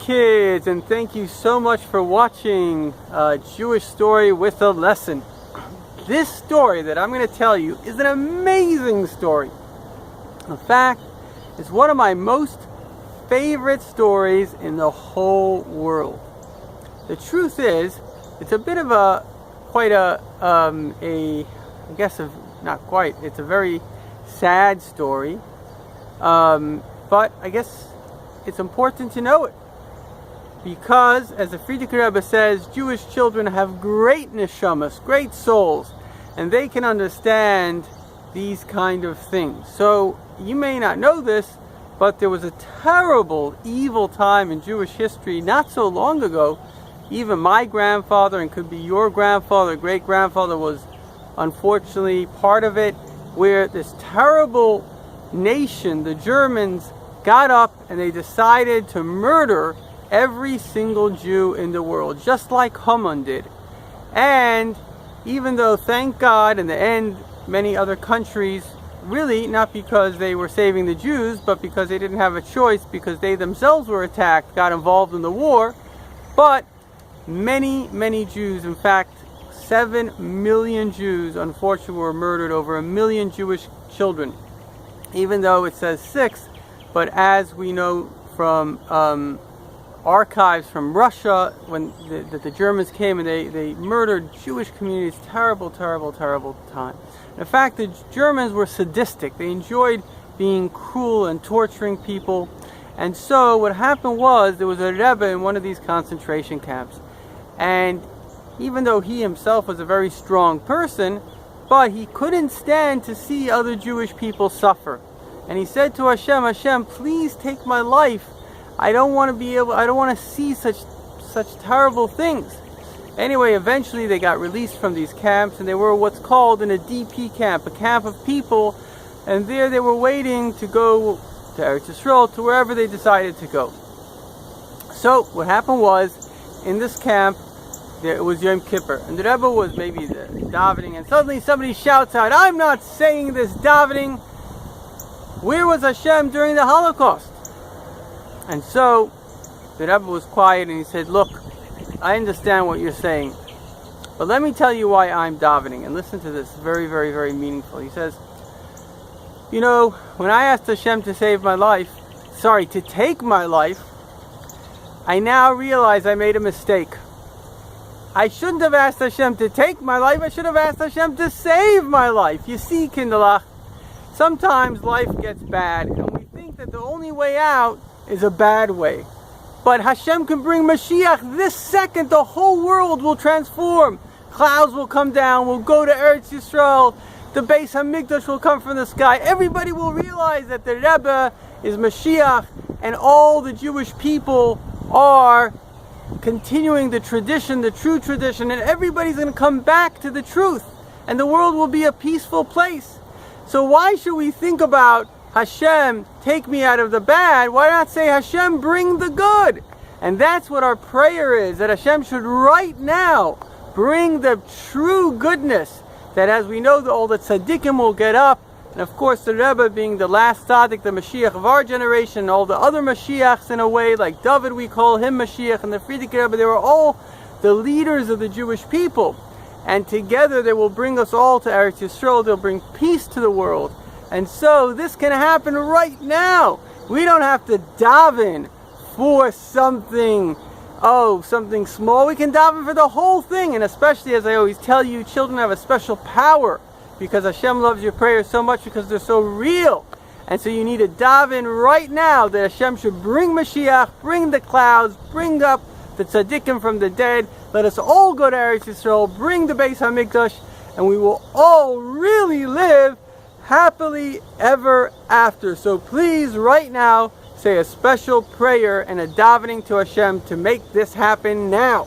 kids, and thank you so much for watching a Jewish story with a lesson. This story that I'm going to tell you is an amazing story. In fact, it's one of my most favorite stories in the whole world. The truth is, it's a bit of it's a very sad story, but I guess it's important to know it, because as the Frierdiker Rebbe says, Jewish children have great neshamas, great souls, and they can understand these kind of things. So you may not know this, but there was a terrible, evil time in Jewish history not so long ago. Even my grandfather, and could be your grandfather, great-grandfather, was unfortunately part of it, where this terrible nation, the Germans, got up and they decided to murder every single Jew in the world, just like Haman did. And even though, thank God, in the end, many other countries, really not because they were saving the Jews, but because they didn't have a choice, because they themselves were attacked, got involved in the war. But many, many Jews, in fact, 7 million Jews, unfortunately, were murdered, over 1 million Jewish children. Even though it says 6, but as we know from archives from Russia, when the Germans came and they murdered Jewish communities, terrible, terrible, terrible time. In fact, the Germans were sadistic. They enjoyed being cruel and torturing people. And so what happened was, there was a Rebbe in one of these concentration camps. And even though he himself was a very strong person, but he couldn't stand to see other Jewish people suffer. And he said to Hashem, Hashem, please take my life. I don't want to see such terrible things. Anyway, eventually they got released from these camps, and they were what's called in a DP camp, a camp of people, and there they were waiting to go to Eretz Yisrael, to wherever they decided to go. So what happened was, in this camp, it was Yom Kippur, and the Rebbe was maybe davening, and suddenly somebody shouts out, I'm not saying this davening. Where was Hashem during the Holocaust? And so the Rebbe was quiet, and he said, look, I understand what you're saying, but let me tell you why I'm davening. And listen to this, very, very, very meaningful. He says, you know, when I asked Hashem to take my life, I now realize I made a mistake. I shouldn't have asked Hashem to take my life, I should have asked Hashem to save my life. You see, Kinderlach, sometimes life gets bad, and we think that the only way out is a bad way. But Hashem can bring Moshiach this second. The whole world will transform. Clouds will come down. We'll go to Eretz Yisrael. The Beis HaMikdash will come from the sky. Everybody will realize that the Rebbe is Moshiach, and all the Jewish people are continuing the tradition, the true tradition, and everybody's going to come back to the truth, and the world will be a peaceful place. So why should we think about Hashem, take me out of the bad? Why not say, Hashem, bring the good? And that's what our prayer is, that Hashem should right now bring the true goodness, that as we know, all the tzaddikim will get up, and of course the Rebbe being the last tzaddik, the Mashiach of our generation, and all the other Mashiachs in a way, like David we call him Mashiach, and the Frierdiker Rebbe, they were all the leaders of the Jewish people. And together they will bring us all to Eretz Yisrael, they'll bring peace to the world. And so this can happen right now. We don't have to daven for something small. We can daven for the whole thing. And especially, as I always tell you, children have a special power, because Hashem loves your prayers so much, because they're so real. And so you need to daven right now that Hashem should bring Mashiach, bring the clouds, bring up the tzaddikim from the dead. Let us all go to Eretz Yisrael, bring the Beis HaMikdash, and we will all really live happily ever after. So please, right now, say a special prayer and a davening to Hashem to make this happen now.